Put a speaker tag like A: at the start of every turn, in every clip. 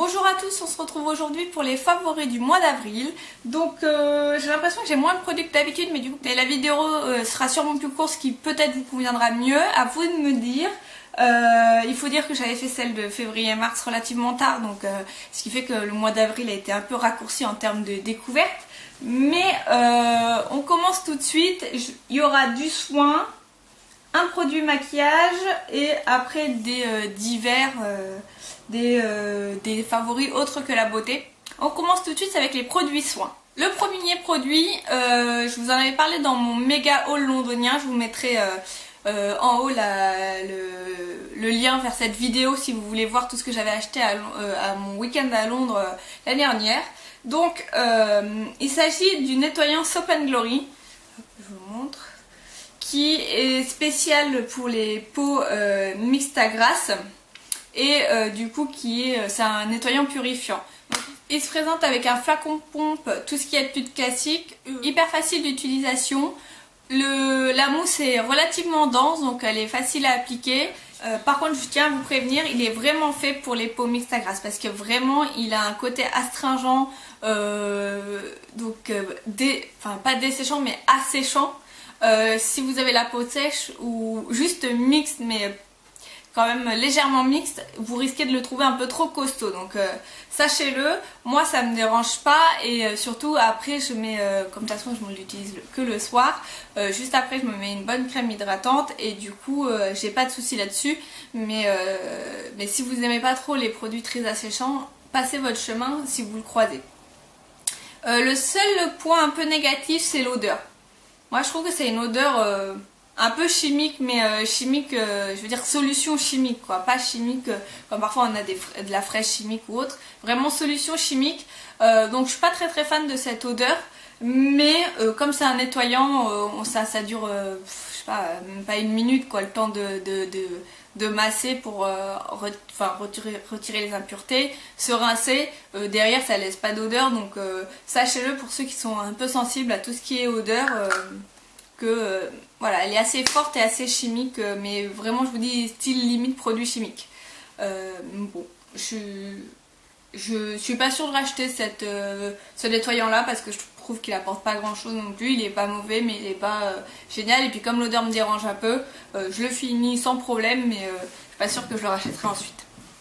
A: Bonjour à tous, on se retrouve aujourd'hui pour les favoris du mois d'avril. Donc j'ai l'impression que j'ai moins de produits que d'habitude, mais du coup la vidéo sera sûrement plus courte, ce qui peut-être vous conviendra mieux. À vous de me dire. Il faut dire que j'avais fait celle de février-mars relativement tard, donc ce qui fait que le mois d'avril a été un peu raccourci en termes de découverte. Mais on commence tout de suite. Il y aura du soin, un produit maquillage et après des divers, des favoris autres que la beauté. On commence tout de suite avec les produits soins. Le premier produit, je vous en avais parlé dans mon méga haul londonien. Je vous mettrai en haut le lien vers cette vidéo si vous voulez voir tout ce que j'avais acheté à mon week-end à Londres l'année dernière. Donc il s'agit du nettoyant Soap & Glory. Je vous montre. Qui est spécial pour les peaux mixtes à grasse et du coup c'est un nettoyant purifiant. Donc, il se présente avec un flacon pompe, tout ce qui est plus de classique, hyper facile d'utilisation. La mousse est relativement dense, donc elle est facile à appliquer. Par contre, je tiens à vous prévenir, il est vraiment fait pour les peaux mixtes à grasse parce que vraiment il a un côté astringent, enfin pas desséchant mais asséchant. Si vous avez la peau sèche ou juste mixte mais quand même légèrement mixte, vous risquez de le trouver un peu trop costaud, donc sachez-le. Moi ça me dérange pas et surtout après je mets, comme de toute façon je ne l'utilise que le soir, juste après je me mets une bonne crème hydratante et du coup j'ai pas de souci là-dessus, mais si vous n'aimez pas trop les produits très asséchants, passez votre chemin si vous le croisez. Le seul point un peu négatif, c'est l'odeur. Moi je trouve que c'est une odeur un peu chimique, mais chimique, je veux dire solution chimique quoi, pas chimique comme parfois on a de la fraîche chimique ou autre, vraiment solution chimique. Donc je suis pas très fan de cette odeur, mais comme c'est un nettoyant, ça dure, je sais pas, même pas une minute quoi, le temps de masser pour retirer les impuretés, se rincer, derrière ça laisse pas d'odeur, donc sachez-le pour ceux qui sont un peu sensibles à tout ce qui est odeur, voilà, elle est assez forte et assez chimique, mais vraiment je vous dis style limite produit chimique. Bon, je suis pas sûre de racheter ce nettoyant là parce que je trouve qu'il apporte pas grand chose non plus. Il est pas mauvais mais il est pas génial, et puis comme l'odeur me dérange un peu, je le finis sans problème, mais je suis pas sûre que je le rachèterai ensuite.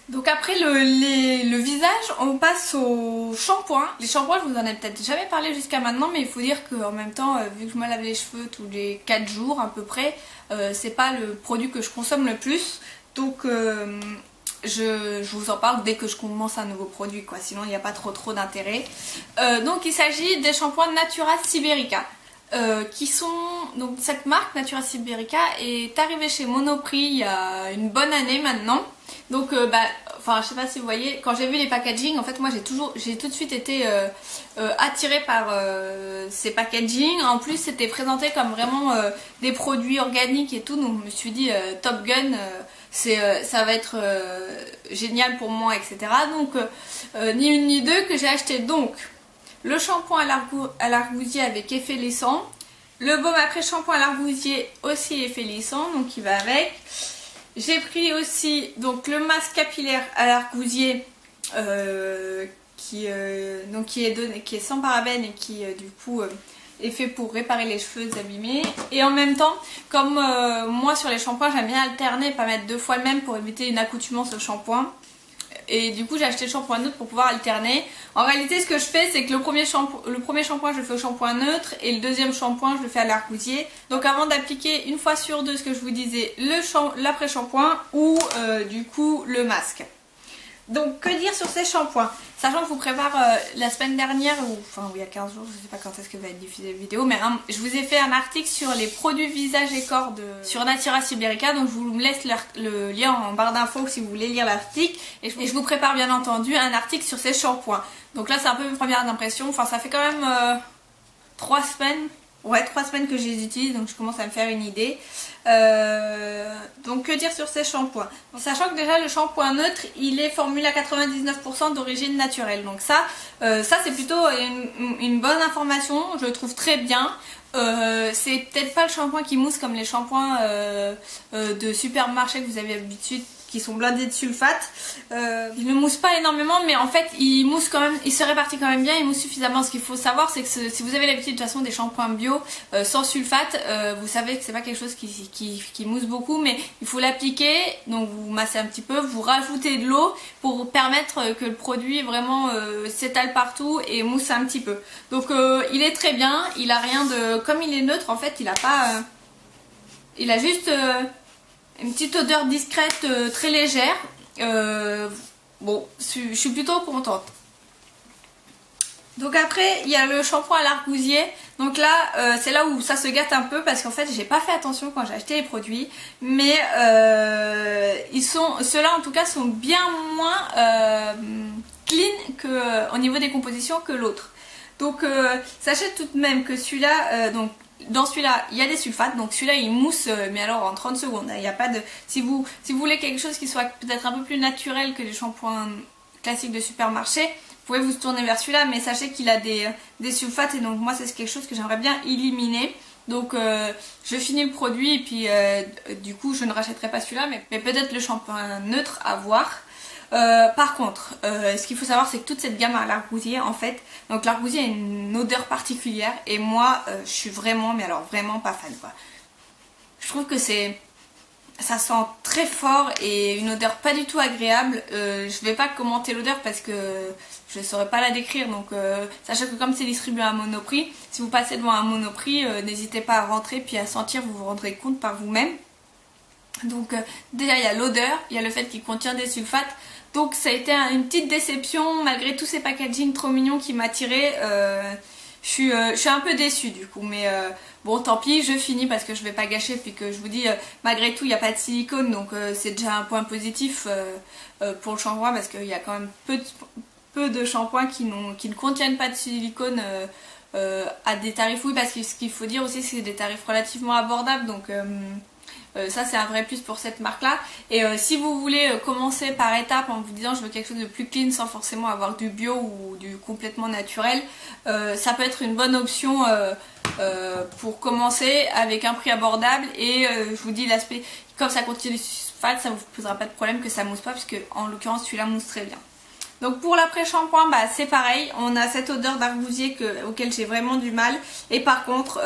A: Donc après le visage, on passe au shampoing. Les shampoings, je vous en ai peut-être jamais parlé jusqu'à maintenant, mais il faut dire qu'en même temps, vu que je me lave les cheveux tous les 4 jours à peu près, c'est pas le produit que je consomme le plus. Donc je vous en parle dès que je commence un nouveau produit, quoi. Sinon il n'y a pas trop d'intérêt. Donc il s'agit des shampoings Natura Siberica. Qui sont, donc cette marque Natura Siberica est arrivée chez Monoprix il y a une bonne année maintenant. Donc enfin je sais pas si vous voyez, quand j'ai vu les packaging, en fait moi j'ai tout de suite été attirée par ces packaging. En plus c'était présenté comme vraiment des produits organiques et tout, donc je me suis dit Top Gun, ça va être génial pour moi, etc. Donc ni une ni deux, que j'ai acheté donc le shampoing à l'argousier avec effet lissant, le baume après shampoing à l'argousier aussi effet lissant, donc il va avec. J'ai pris aussi donc le masque capillaire à l'argousier qui est sans parabènes et qui du coup est fait pour réparer les cheveux abîmés. Et en même temps, comme moi sur les shampoings j'aime bien alterner, pas mettre 2 fois le même pour éviter une accoutumance au shampoing. Et du coup j'ai acheté le shampoing neutre pour pouvoir alterner. En réalité ce que je fais, c'est que le premier shampoing je le fais au shampoing neutre et le deuxième shampoing je le fais à l'argousier. Donc avant d'appliquer une fois sur deux, ce que je vous disais, l'après-shampoing ou du coup le masque. Donc que dire sur ces shampoings, sachant que je vous prépare la semaine dernière, ou enfin il y a 15 jours, je ne sais pas quand est-ce que va être diffusée la vidéo, mais je vous ai fait un article sur les produits visage et corps sur Natura Siberica, donc je vous laisse le lien en barre d'infos si vous voulez lire l'article, et je vous prépare bien entendu un article sur ces shampoings. Donc là c'est un peu mes premières impressions, enfin ça fait quand même 3 semaines. Ouais, 3 semaines que je les utilise, donc je commence à me faire une idée. Donc que dire sur ces shampoings, sachant que déjà le shampoing neutre il est formulé à 99% d'origine naturelle, donc ça c'est plutôt une bonne information, je le trouve très bien. C'est peut-être pas le shampoing qui mousse comme les shampoings de supermarché que vous avez qui sont blindés de sulfate. Il ne mousse pas énormément, mais en fait il mousse quand même, il se répartit quand même bien, il mousse suffisamment. Ce qu'il faut savoir, c'est que si vous avez l'habitude de toute façon des shampoings bio sans sulfate, vous savez que c'est pas quelque chose qui mousse beaucoup, mais il faut l'appliquer, donc vous massez un petit peu, vous rajoutez de l'eau pour permettre que le produit vraiment s'étale partout et mousse un petit peu. Donc il est très bien, il a rien de, comme il est neutre en fait, il a pas, il a juste une petite odeur discrète, très légère. Bon, je suis plutôt contente. Donc après, il y a le shampoing à l'argousier. Donc là, c'est là où ça se gâte un peu parce qu'en fait, j'ai pas fait attention quand j'ai acheté les produits. Mais ceux-là en tout cas sont bien moins clean que, au niveau des compositions que l'autre. Donc sachez tout de même que celui-là, dans celui-là, il y a des sulfates, donc celui-là il mousse, mais alors en 30 secondes. Il n'y a pas de. Si vous voulez quelque chose qui soit peut-être un peu plus naturel que les shampoings classiques de supermarché, vous pouvez vous tourner vers celui-là, mais sachez qu'il a des sulfates et donc moi c'est quelque chose que j'aimerais bien éliminer. Donc je finis le produit et puis du coup je ne rachèterai pas celui-là, mais peut-être le shampoing neutre à voir. Par contre, ce qu'il faut savoir, c'est que toute cette gamme à l'argousier, en fait, donc l'argousier a une odeur particulière et moi, je suis vraiment, mais alors vraiment pas fan, quoi. Je trouve que ça sent très fort et une odeur pas du tout agréable. Je vais pas commenter l'odeur parce que je saurais pas la décrire, donc sachez que comme c'est distribué à Monoprix, si vous passez devant un Monoprix, n'hésitez pas à rentrer puis à sentir, vous vous rendrez compte par vous-même. Donc déjà il y a l'odeur, il y a le fait qu'il contient des sulfates. Donc ça a été une petite déception malgré tous ces packaging trop mignons qui m'attiraient. Je suis un peu déçue du coup, mais bon tant pis, je finis parce que je vais pas gâcher, puis que je vous dis malgré tout il n'y a pas de silicone, donc c'est déjà un point positif pour le shampoing, parce qu'il y a quand même peu de shampoings qui ne contiennent pas de silicone à des tarifs, oui, parce que ce qu'il faut dire aussi c'est des tarifs relativement abordables, donc ça c'est un vrai plus pour cette marque là. Et si vous voulez commencer par étapes en vous disant je veux quelque chose de plus clean sans forcément avoir du bio ou du complètement naturel, ça peut être une bonne option pour commencer avec un prix abordable. Et je vous dis, l'aspect, comme ça contient du sulfate, ça vous posera pas de problème que ça mousse pas, puisque en l'occurrence celui-là mousse très bien. Donc pour l'après-shampoing, bah, c'est pareil, on a cette odeur d'argousier auquel j'ai vraiment du mal. Et par contre,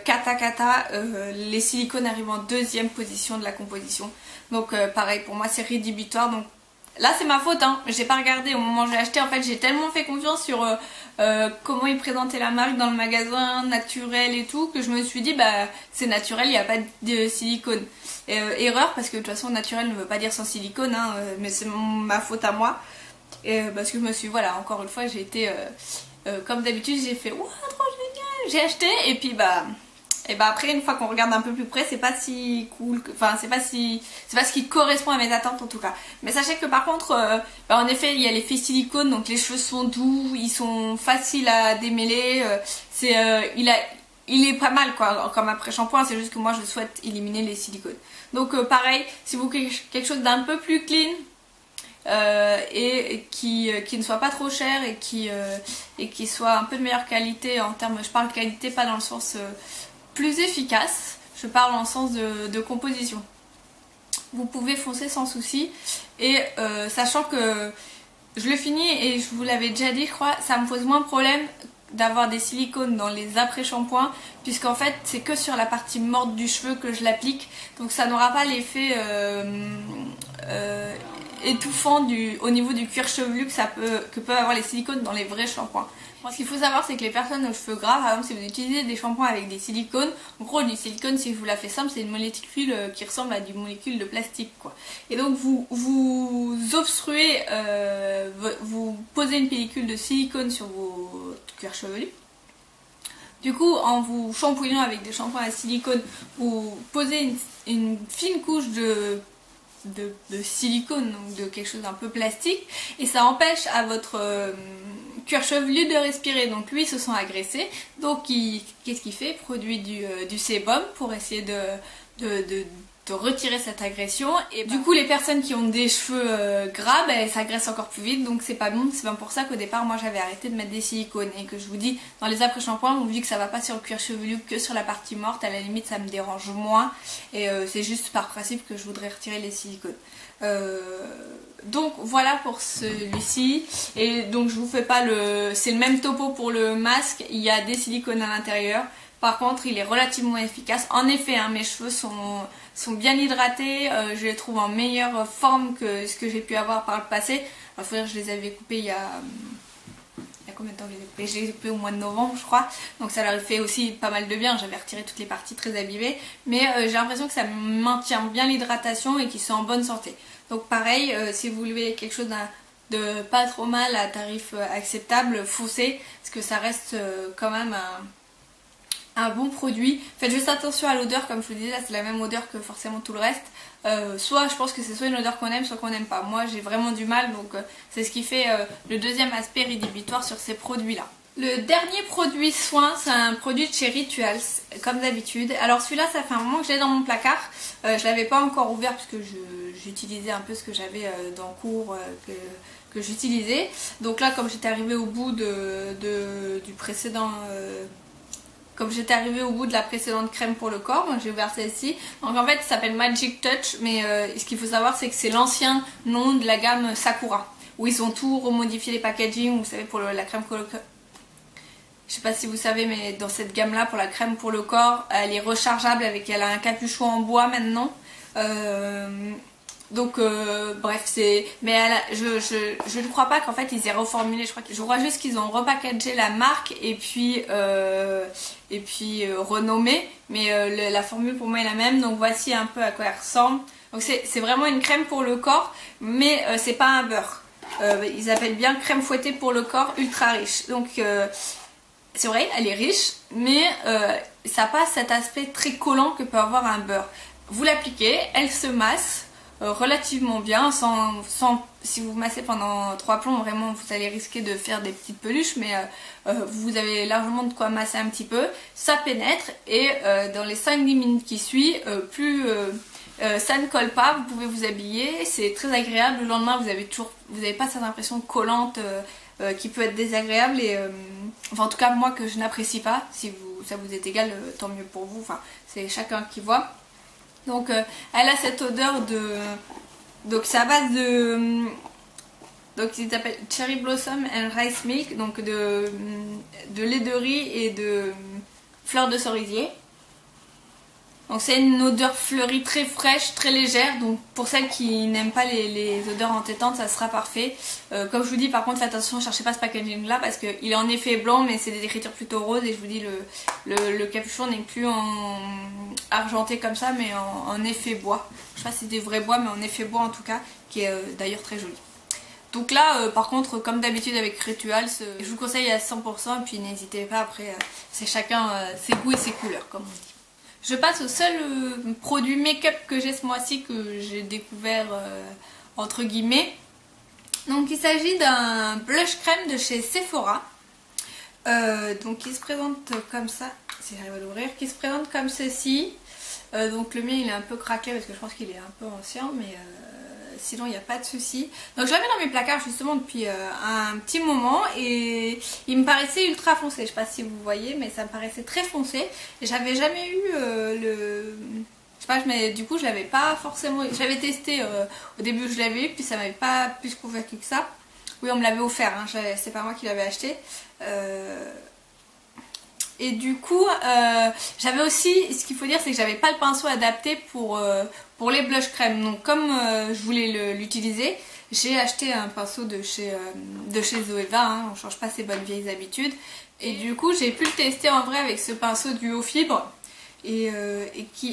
A: kata, les silicones arrivent en deuxième position de la composition. Donc pareil, pour moi c'est rédhibitoire. Donc là c'est ma faute, hein. J'ai pas regardé au moment où j'ai acheté. En fait j'ai tellement fait confiance sur comment ils présentaient la marque dans le magasin, naturel et tout, que je me suis dit bah c'est naturel, il n'y a pas de silicone. Erreur, parce que de toute façon naturel ne veut pas dire sans silicone, hein, mais c'est ma faute à moi. Parce que je me suis, voilà, encore une fois j'ai été comme d'habitude, j'ai fait ouah trop génial, j'ai acheté, et puis bah après une fois qu'on regarde un peu plus près, c'est pas si cool, enfin c'est pas ce qui correspond à mes attentes en tout cas. Mais sachez que par contre en effet il y a l'effet silicone, donc les cheveux sont doux, ils sont faciles à démêler, il est pas mal quoi comme après shampoing, c'est juste que moi je souhaite éliminer les silicones. Donc pareil, si vous voulez quelque chose d'un peu plus clean et qui ne soit pas trop cher et qui soit un peu de meilleure qualité en termes, je parle de qualité pas dans le sens plus efficace, je parle en sens de composition. Vous pouvez foncer sans souci, et sachant que je le finis et je vous l'avais déjà dit je crois, ça me pose moins de problème d'avoir des silicones dans les après-shampoings, puisqu'en fait c'est que sur la partie morte du cheveu que je l'applique, donc ça n'aura pas l'effet étouffant au niveau du cuir chevelu que peuvent avoir les silicones dans les vrais shampoings. Ce qu'il faut savoir, c'est que les personnes aux cheveux gras, par exemple, si vous utilisez des shampoings avec des silicones, en gros du silicone, si je vous la fais simple, c'est une molécule qui ressemble à des molécules de plastique quoi. Et donc vous obstruez, vous posez une pellicule de silicone sur vos cuirs chevelus. Du coup, en vous shampouillant avec des shampoings à silicone, vous posez une fine couche de silicone, donc de quelque chose d'un peu plastique, et ça empêche à votre cuir chevelu de respirer, donc lui il se sent agressé, donc qu'est-ce qu'il fait? Il produit du sébum pour essayer de de retirer cette agression. Et du coup les personnes qui ont des cheveux gras, ça graisse encore plus vite, donc c'est pas bon. C'est bien pour ça qu'au départ moi j'avais arrêté de mettre des silicones et que je vous dis dans les après-shampoings, on vous dit que ça va pas sur le cuir chevelu que sur la partie morte, à la limite ça me dérange moins et c'est juste par principe que je voudrais retirer les silicones. Donc voilà pour celui-ci, et donc je vous fais pas c'est le même topo pour le masque, il y a des silicones à l'intérieur. Par contre il est relativement efficace. En effet mes cheveux sont bien hydratés, je les trouve en meilleure forme que ce que j'ai pu avoir par le passé. Il faut dire que je les avais coupés il y a combien de temps je les ai coupés au mois de novembre je crois, donc ça leur fait aussi pas mal de bien. J'avais retiré toutes les parties très abîmées, mais j'ai l'impression que ça maintient bien l'hydratation et qu'ils sont en bonne santé. Donc pareil, si vous voulez quelque chose de pas trop mal à tarif acceptable, foncez, parce que ça reste quand même un bon produit. Faites juste attention à l'odeur, comme je vous disais, c'est la même odeur que forcément tout le reste. Soit je pense que c'est soit une odeur qu'on aime, soit qu'on n'aime pas. Moi j'ai vraiment du mal, donc c'est ce qui fait le deuxième aspect rédhibitoire sur ces produits là. Le dernier produit soin, c'est un produit de chez Rituals, comme d'habitude. Alors celui-là, ça fait un moment que je l'ai dans mon placard. Je l'avais pas encore ouvert parce que j'utilisais un peu ce que j'avais dans le cours que j'utilisais. Donc là, comme j'étais arrivée au bout du précédent... Comme j'étais arrivée au bout de la précédente crème pour le corps, j'ai ouvert celle-ci. Donc en fait, ça s'appelle Magic Touch, mais ce qu'il faut savoir, c'est que c'est l'ancien nom de la gamme Sakura, où ils ont tout remodifié les packaging, vous savez, pour la crème pour le corps. Je sais pas si vous savez, mais dans cette gamme là, pour la crème pour le corps, elle est rechargeable, elle a un capuchon en bois maintenant. Donc bref, je ne crois pas qu'en fait ils aient reformulé. Je crois juste qu'ils ont repackagé la marque et puis renommé, mais la formule pour moi est la même. Donc voici un peu à quoi elle ressemble. Donc c'est vraiment une crème pour le corps, mais c'est pas un beurre. Ils appellent bien crème fouettée pour le corps ultra riche. Donc c'est vrai, elle est riche, mais ça n'a pas cet aspect très collant que peut avoir un beurre. Vous l'appliquez, elle se masse relativement bien, si vous massez pendant 3 plombs, vraiment vous allez risquer de faire des petites peluches, mais vous avez largement de quoi masser un petit peu. Ça pénètre et dans les 5-10 minutes qui suivent, ça ne colle pas, vous pouvez vous habiller, c'est très agréable. Le lendemain vous avez pas cette impression collante qui peut être désagréable et enfin en tout cas moi que je n'apprécie pas. Si ça vous est égal, tant mieux pour vous, enfin c'est chacun qui voit. Donc elle a cette odeur donc c'est à base donc il s'appelle Cherry Blossom and Rice Milk, donc de lait de riz et de fleurs de cerisier. Donc c'est une odeur fleurie très fraîche, très légère, donc pour celles qui n'aiment pas les odeurs entêtantes, ça sera parfait. Comme je vous dis, par contre, faites attention, ne cherchez pas ce packaging là parce qu'il est en effet blanc, mais c'est des écritures plutôt roses et je vous dis, le capuchon n'est plus en argenté comme ça, mais en effet bois. Je sais pas si c'est des vrais bois, mais en effet bois en tout cas, qui est d'ailleurs très joli. Donc là, par contre, comme d'habitude avec Rituals, je vous conseille à 100% et puis n'hésitez pas, après, c'est chacun ses goûts et ses couleurs, comme on dit. Je passe au seul produit make-up que j'ai ce mois-ci, que j'ai découvert entre guillemets. Donc il s'agit d'un blush crème de chez Sephora. Donc il se présente comme ça, si j'arrive à l'ouvrir, qui se présente comme ceci. Donc le mien il est un peu craquelé parce que je pense qu'il est un peu ancien, mais sinon il n'y a pas de souci. Donc je l'avais dans mes placards justement depuis un petit moment et il me paraissait ultra foncé. Je sais pas si vous voyez, mais ça me paraissait très foncé. J'avais jamais eu je sais pas, mais du coup je l'avais pas forcément. Je l'avais testé au début, je l'avais eu, puis ça m'avait pas plus convaincu que ça. Oui, on me l'avait offert, hein, c'est pas moi qui l'avais acheté. Et du coup, j'avais aussi, ce qu'il faut dire, c'est que j'avais pas le pinceau adapté pour les blush crème. Donc comme je voulais l'utiliser, j'ai acheté un pinceau de chez Zoeva, hein, on change pas ses bonnes vieilles habitudes. Et du coup, j'ai pu le tester en vrai avec ce pinceau duo fibre.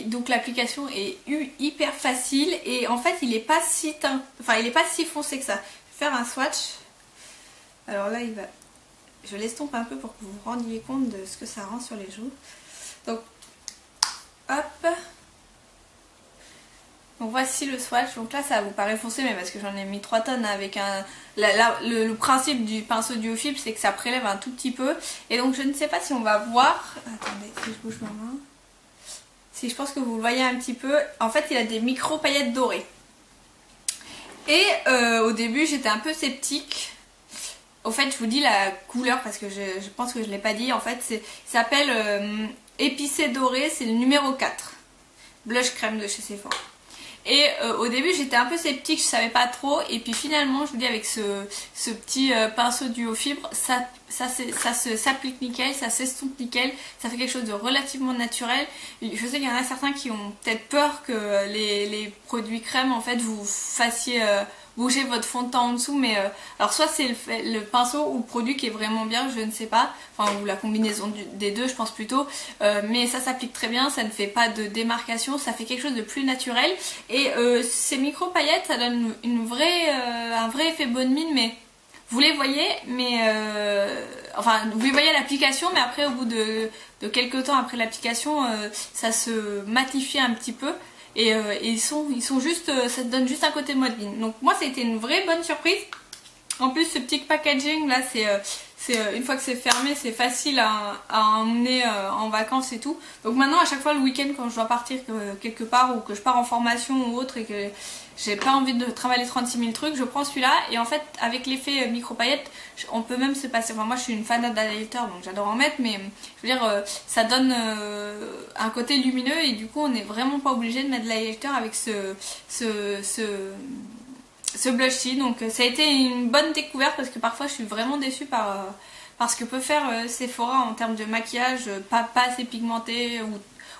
A: Donc l'application est hyper facile et en fait il est pas si foncé que ça. Je vais faire un swatch. Alors là, je l'estompe un peu pour que vous vous rendiez compte de ce que ça rend sur les joues. Donc, hop. Donc voici le swatch. Donc là, ça vous paraît foncé, mais parce que j'en ai mis 3 tonnes avec le principe du pinceau duo fibre, c'est que ça prélève un tout petit peu. Et donc je ne sais pas si on va voir. Attendez, si je bouge ma main. si je pense que vous le voyez un petit peu, en fait il a des micro paillettes dorées. Et au début j'étais un peu sceptique. Au fait je vous dis la couleur parce que je pense que je ne l'ai pas dit. En fait il s'appelle épicé doré, c'est le numéro 4. Blush crème de chez Sephora. Et au début j'étais un peu sceptique, je savais pas trop, et puis finalement je vous dis avec ce petit pinceau duo fibre, ça s'applique nickel, ça s'estompe nickel, ça fait quelque chose de relativement naturel. Je sais qu'il y en a certains qui ont peut-être peur que les produits crème en fait vous fassiez bouger votre fond de teint en dessous, mais alors soit c'est le pinceau ou le produit qui est vraiment bien, je ne sais pas, enfin ou la combinaison des deux je pense plutôt, mais ça s'applique très bien, ça ne fait pas de démarcation, ça fait quelque chose de plus naturel, et ces micro paillettes ça donne un vrai effet bonne mine, mais vous les voyez, mais enfin vous les voyez à l'application, mais après au bout de quelques temps après l'application ça se matifie un petit peu. Et ils sont juste, ça te donne juste un côté modeline. Donc moi ça a été une vraie bonne surprise. En plus ce petit packaging là, c'est une fois que c'est fermé, c'est facile à emmener en vacances et tout. Donc maintenant à chaque fois le week-end quand je dois partir quelque part ou que je pars en formation ou autre et que j'ai pas envie de travailler 36 000 trucs, je prends celui-là. Et en fait avec l'effet micro paillettes, on peut même se passer, enfin moi je suis une fan d'highlighter donc j'adore en mettre, mais je veux dire ça donne un côté lumineux et du coup on n'est vraiment pas obligé de mettre de l'highlighter avec ce blush-ci. Donc ça a été une bonne découverte parce que parfois je suis vraiment déçue par ce que peut faire Sephora en termes de maquillage, pas assez pigmenté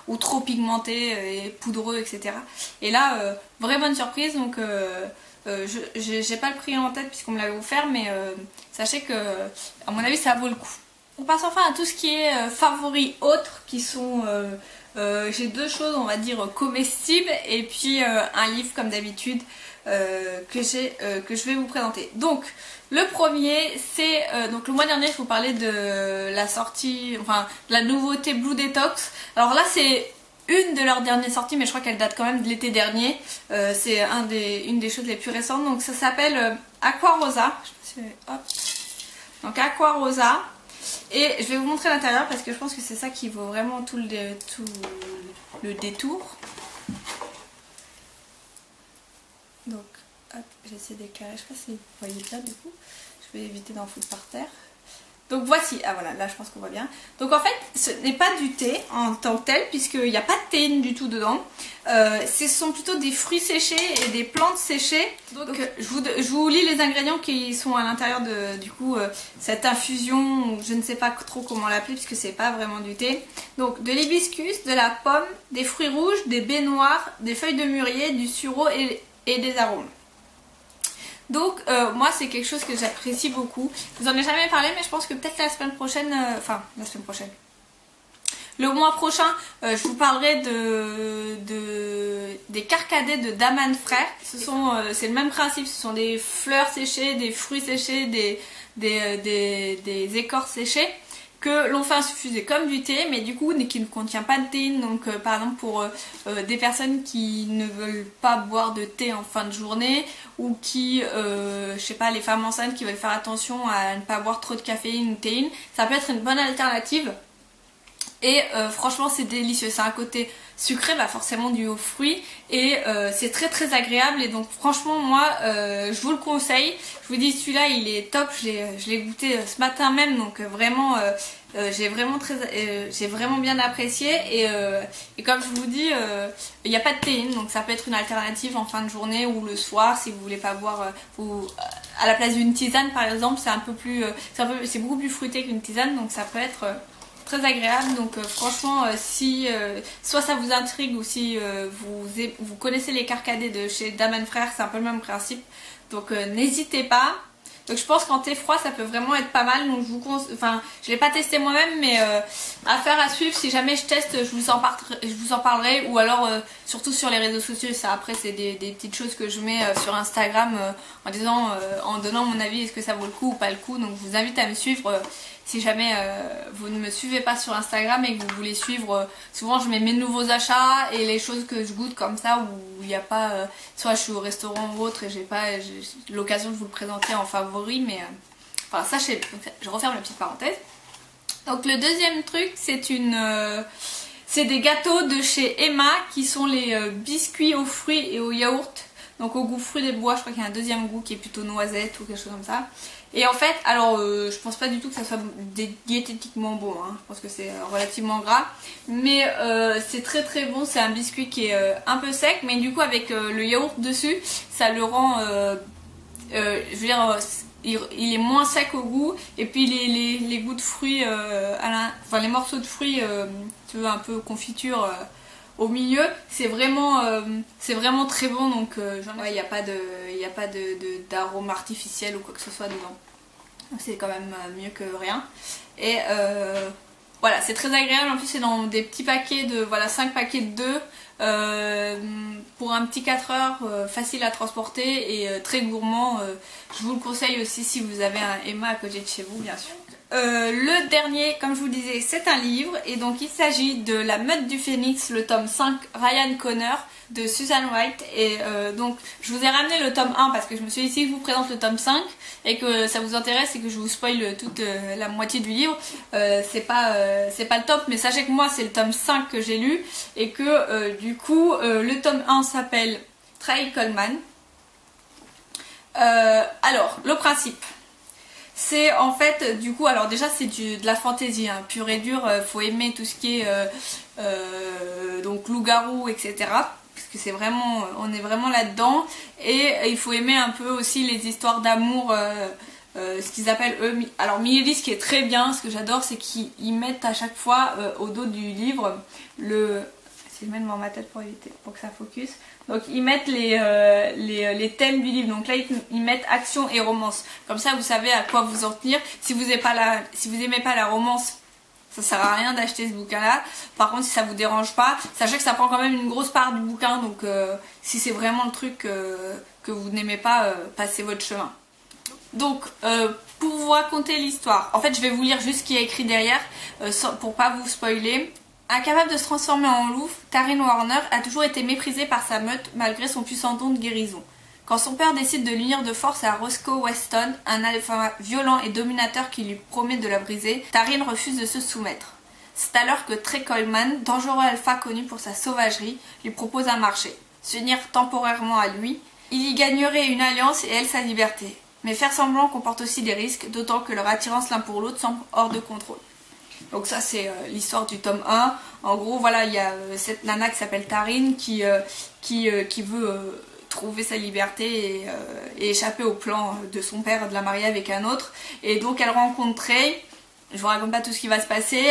A: ou trop pigmenté et poudreux, etc. Et là, vraie bonne surprise, donc j'ai pas le prix en tête puisqu'on me l'avait offert, mais sachez que à mon avis ça vaut le coup. On passe enfin à tout ce qui est favoris autres qui sont... j'ai deux choses on va dire comestibles et puis un livre comme d'habitude que je vais vous présenter. Donc le premier c'est donc le mois dernier je vous parlais de la sortie, enfin de la nouveauté Blue Detox. Alors là c'est une de leurs dernières sorties, mais je crois qu'elle date quand même de l'été dernier. C'est une des choses les plus récentes. Donc ça s'appelle Aqua Rosa. Je sais pas si... Hop. Donc Aqua Rosa. Et je vais vous montrer l'intérieur parce que je pense que c'est ça qui vaut vraiment tout le détour. Donc, hop, j'essaie d'éclairer. Je sais pas si vous voyez bien du coup. Je vais éviter d'en foutre par terre. Donc voici, ah voilà, là je pense qu'on voit bien. Donc en fait, ce n'est pas du thé en tant que tel, puisqu'il n'y a pas de théine du tout dedans. Ce sont plutôt des fruits séchés et des plantes séchées. Donc je vous lis les ingrédients qui sont à l'intérieur de du coup cette infusion, je ne sais pas trop comment l'appeler, puisque c'est pas vraiment du thé. Donc de l'hibiscus, de la pomme, des fruits rouges, des baies noires, des feuilles de mûrier, du sureau et des arômes. Donc moi c'est quelque chose que j'apprécie beaucoup. Je vous en ai jamais parlé, mais je pense que peut-être la semaine prochaine, le mois prochain, je vous parlerai des carcadets de Daman Frères. C'est le même principe, ce sont des fleurs séchées, des fruits séchés, des écorces séchées que l'on fait infuser comme du thé, mais du coup qui ne contient pas de théine. Donc par exemple pour des personnes qui ne veulent pas boire de thé en fin de journée, ou qui, je sais pas, les femmes enceintes qui veulent faire attention à ne pas boire trop de caféine ou de théine, ça peut être une bonne alternative. Et franchement c'est délicieux, c'est un côté sucré, bah forcément dû aux fruits, et c'est très très agréable. Et donc franchement moi je vous le conseille. Je vous dis celui-là il est top, je l'ai goûté ce matin même, donc vraiment j'ai vraiment bien apprécié. Et comme je vous dis, il n'y a pas de théine, donc ça peut être une alternative en fin de journée ou le soir si vous voulez pas boire, à la place d'une tisane par exemple. C'est beaucoup plus fruité qu'une tisane, donc ça peut être très agréable. Donc franchement si soit ça vous intrigue, ou si vous connaissez les carcadets de chez Daman Frères, c'est un peu le même principe, donc n'hésitez pas. Donc je pense qu'en thé froid ça peut vraiment être pas mal. Donc je l'ai pas testé moi-même, mais affaire à suivre. Si jamais je teste, je vous en parlerai, ou alors surtout sur les réseaux sociaux. Ça après c'est des petites choses que je mets sur Instagram en donnant mon avis, est-ce que ça vaut le coup ou pas le coup. Donc je vous invite à me suivre si jamais vous ne me suivez pas sur Instagram et que vous voulez suivre. Souvent je mets mes nouveaux achats et les choses que je goûte comme ça, où il n'y a pas soit je suis au restaurant ou autre et j'ai l'occasion de vous le présenter en favori, mais enfin sachez. Je referme la petite parenthèse. Donc le deuxième truc c'est C'est des gâteaux de chez Emma qui sont les biscuits aux fruits et au yaourt. Donc au goût fruits des bois, je crois qu'il y a un deuxième goût qui est plutôt noisette ou quelque chose comme ça. Et en fait, alors je pense pas du tout que ça soit diététiquement bon, hein. Je pense que c'est relativement gras. Mais c'est très très bon, c'est un biscuit qui est un peu sec, mais du coup avec le yaourt dessus, ça le rend, je veux dire, il est moins sec au goût. Et puis les goûts de fruits, enfin les morceaux de fruits, tu veux, un peu confiture au milieu, c'est vraiment très bon. Donc il n'y a pas d'arôme artificiel ou quoi que ce soit dedans. C'est quand même mieux que rien. Et voilà, c'est très agréable. En plus c'est dans des petits paquets de 5 paquets de 2 pour un petit 4 heures, facile à transporter et très gourmand. Je vous le conseille aussi si vous avez un Emma à côté de chez vous, bien sûr. Le dernier, comme je vous disais, c'est un livre, et donc il s'agit de La Meute du Phénix, le tome 5, Ryan Connor, de Susan White. Et donc je vous ai ramené le tome 1 parce que je me suis dit, si je vous présente le tome 5 et que ça vous intéresse et que je vous spoil toute la moitié du livre, c'est pas le top. Mais sachez que moi c'est le tome 5 que j'ai lu, et que du coup le tome 1 s'appelle Trey Coleman. Alors le principe, c'est en fait, du coup, alors déjà c'est de la fantaisie, hein, pure et dure. Faut aimer tout ce qui est donc loup-garou, etc. Parce que c'est vraiment, on est vraiment là-dedans. Et il faut aimer un peu aussi les histoires d'amour, ce qu'ils appellent eux. Alors Milly, ce qui est très bien, ce que j'adore, c'est qu'ils mettent à chaque fois au dos du livre le... Je le mets devant ma tête pour que ça focus. Donc ils mettent les thèmes du livre. Donc là ils mettent action et romance. Comme ça vous savez à quoi vous en tenir. Si vous aimez pas la romance, ça sert à rien d'acheter ce bouquin là. Par contre si ça vous dérange pas, sachez que ça prend quand même une grosse part du bouquin. Donc si c'est vraiment le truc que vous n'aimez pas, passez votre chemin. Donc pour vous raconter l'histoire, en fait je vais vous lire juste ce qui est écrit derrière pour pas vous spoiler. Incapable de se transformer en loup, Taryn Warner a toujours été méprisée par sa meute malgré son puissant don de guérison. Quand son père décide de l'unir de force à Roscoe Weston, un alpha violent et dominateur qui lui promet de la briser, Taryn refuse de se soumettre. C'est alors que Trey Coleman, dangereux alpha connu pour sa sauvagerie, lui propose un marché. S'unir temporairement à lui, il y gagnerait une alliance et elle sa liberté. Mais faire semblant comporte aussi des risques, d'autant que leur attirance l'un pour l'autre semble hors de contrôle. Donc ça c'est l'histoire du tome 1. En gros voilà, il y a cette nana qui s'appelle Taryn qui veut trouver sa liberté et échapper au plan de son père de la marier avec un autre. Et donc elle rencontre Trey. Je vous raconte pas tout ce qui va se passer,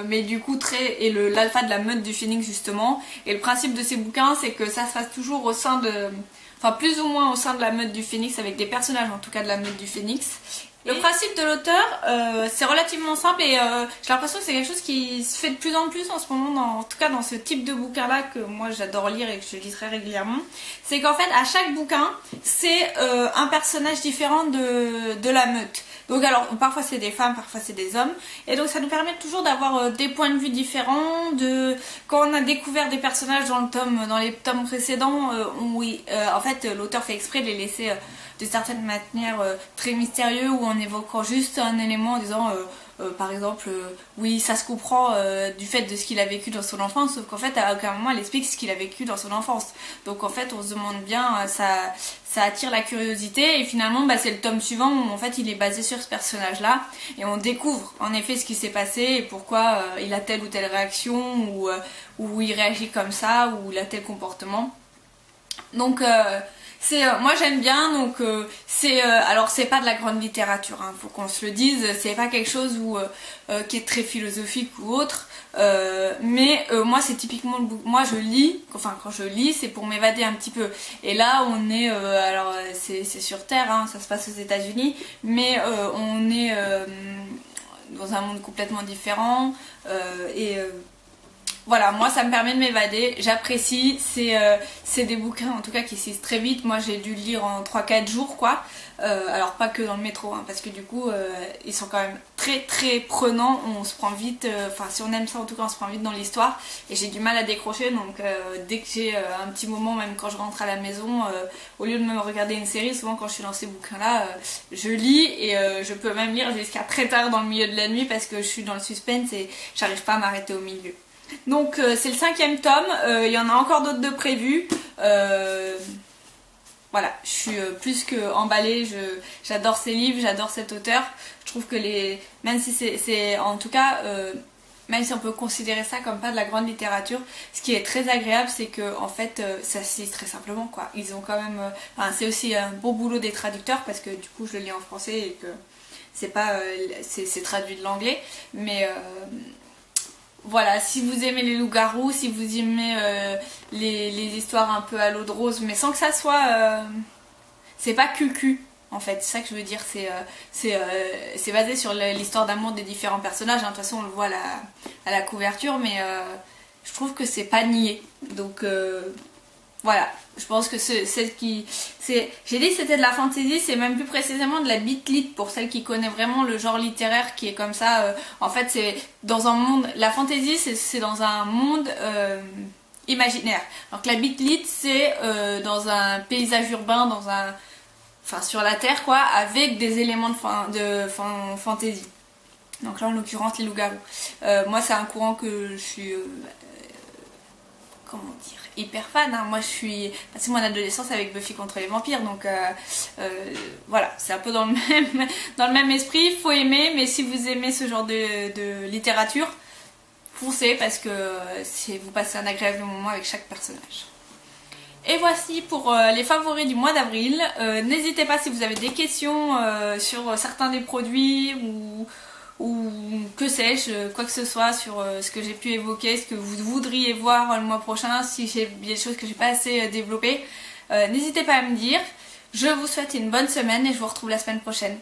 A: mais du coup Trey est l'alpha de la meute du Phénix justement. Et le principe de ces bouquins, c'est que ça se passe toujours au sein de... Enfin plus ou moins au sein de la meute du Phénix, avec des personnages en tout cas de la meute du Phénix. Le principe de l'auteur, c'est relativement simple et j'ai l'impression que c'est quelque chose qui se fait de plus en plus en ce moment, en tout cas dans ce type de bouquin là que moi j'adore lire et que je lis très régulièrement. C'est qu'en fait à chaque bouquin c'est un personnage différent de la meute. Donc alors parfois c'est des femmes, parfois c'est des hommes, et donc ça nous permet toujours d'avoir des points de vue différents. Quand on a découvert des personnages dans les tomes précédents, en fait l'auteur fait exprès de les laisser de certaines manières très mystérieux, ou en évoquant juste un élément en disant par exemple oui ça se comprend du fait de ce qu'il a vécu dans son enfance, sauf qu'en fait à aucun moment elle explique ce qu'il a vécu dans son enfance. Donc en fait on se demande bien, ça attire la curiosité, et finalement c'est le tome suivant où en fait il est basé sur ce personnage là et on découvre en effet ce qui s'est passé et pourquoi il a telle ou telle réaction, ou il réagit comme ça, ou il a tel comportement. Donc moi j'aime bien. Donc alors c'est pas de la grande littérature, hein, faut qu'on se le dise, c'est pas quelque chose qui est très philosophique ou autre, mais moi c'est typiquement moi je lis, enfin quand je lis c'est pour m'évader un petit peu. Et là on est alors c'est sur Terre, hein, ça se passe aux États-Unis, mais on est dans un monde complètement différent, voilà, moi ça me permet de m'évader, j'apprécie, c'est des bouquins en tout cas qui se lisent très vite. Moi j'ai dû le lire en 3-4 jours quoi, alors pas que dans le métro, hein, parce que du coup ils sont quand même très très prenants, on se prend vite, enfin si on aime ça en tout cas on se prend vite dans l'histoire, et j'ai du mal à décrocher. Donc dès que j'ai un petit moment, même quand je rentre à la maison, au lieu de me regarder une série, souvent quand je suis dans ces bouquins là, je lis, et je peux même lire jusqu'à très tard dans le milieu de la nuit parce que je suis dans le suspense et j'arrive pas à m'arrêter au milieu. Donc c'est le 5e tome, il y en a encore d'autres de prévus. Voilà, je suis plus que emballée, j'adore ces livres, j'adore cet auteur. Je trouve que même si c'est en tout cas, même si on peut considérer ça comme pas de la grande littérature, ce qui est très agréable, c'est que en fait, ça se lit très simplement, quoi. Ils ont quand même, enfin, c'est aussi un beau boulot des traducteurs parce que du coup, je le lis en français et que c'est pas, c'est traduit de l'anglais, mais voilà, si vous aimez les loups-garous, si vous aimez les histoires un peu à l'eau de rose, mais sans que ça soit, c'est pas cucu. En fait, c'est ça que je veux dire, c'est basé sur l'histoire d'amour des différents personnages. Hein. De toute façon, on le voit à la couverture, mais je trouve que c'est pas nié. Donc voilà, je pense que celle qui... J'ai dit que c'était de la fantasy, c'est même plus précisément de la beat lit pour celle qui connaît vraiment le genre littéraire qui est comme ça. En fait, c'est dans un monde... La fantasy, c'est dans un monde imaginaire. Alors que la beat lit, c'est dans un paysage urbain, enfin sur la terre quoi, avec des éléments de fantasy. Donc là en l'occurrence les loups-garous. Moi c'est un courant que je suis comment dire, hyper fan. Hein. Moi je suis passé mon adolescence avec Buffy contre les vampires, donc voilà, c'est un peu dans le même esprit. Il faut aimer, mais si vous aimez ce genre de littérature, foncez parce que vous passez un agréable moment avec chaque personnage. Et voici pour les favoris du mois d'avril. N'hésitez pas si vous avez des questions sur certains des produits ou que sais-je, quoi que ce soit sur ce que j'ai pu évoquer, ce que vous voudriez voir le mois prochain, si j'ai des choses que j'ai pas assez développées. N'hésitez pas à me dire. Je vous souhaite une bonne semaine et je vous retrouve la semaine prochaine.